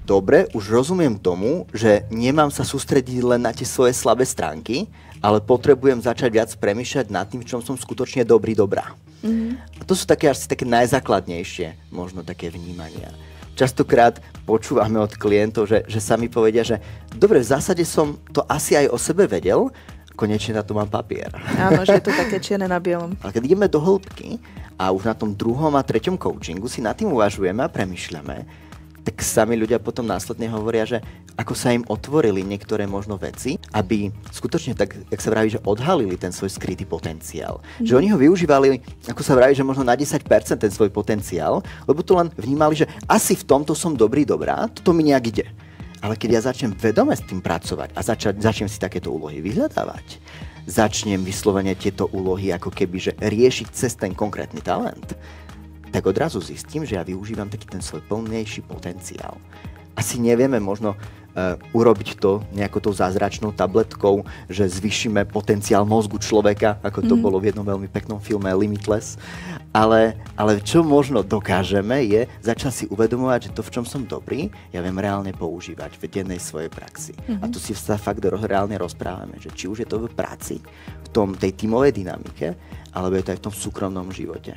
dobre, už rozumiem tomu, že nemám sa sústrediť len na tie svoje slabé stránky, ale potrebujem začať viac premýšľať nad tým, v čom som skutočne dobrá. A to sú asi také najzákladnejšie možno také vnímania. Častokrát počúvame od klientov, že sami povedia, že dobre, v zásade som to asi aj o sebe vedel, konečne na to mám papier. Áno, že je to také čierne na bielom. Ale keď ideme do hĺbky a už na tom 2. a 3. coachingu si nad tým uvažujeme a premýšľame, tak sami ľudia potom následne hovoria, že ako sa im otvorili niektoré možno veci, aby skutočne tak, jak sa vraví, že odhalili ten svoj skrytý potenciál. Že oni ho využívali, ako sa vraví, že možno na 10% ten svoj potenciál, lebo to len vnímali, že asi v tomto som dobrá, toto mi nejak ide. Ale keď ja začnem vedome s tým pracovať a začnem si takéto úlohy vyhľadávať, začnem vyslovene tieto úlohy ako keby, že riešiť cez ten konkrétny talent, tak odrazu zistím, že ja využívam taký ten svoj plnejší potenciál. Asi nevieme možno urobiť to nejakou tou zázračnou tabletkou, že zvýšime potenciál mozgu človeka, ako to bolo v jednom veľmi peknom filme Limitless. Ale čo možno dokážeme je začať si uvedomovať, že to, v čom som dobrý, ja viem reálne používať v dennej svojej praxi. A tu si sa fakt reálne rozprávame, že či už je to v práci, v tej tímovej dynamike, alebo je to aj v tom súkromnom živote.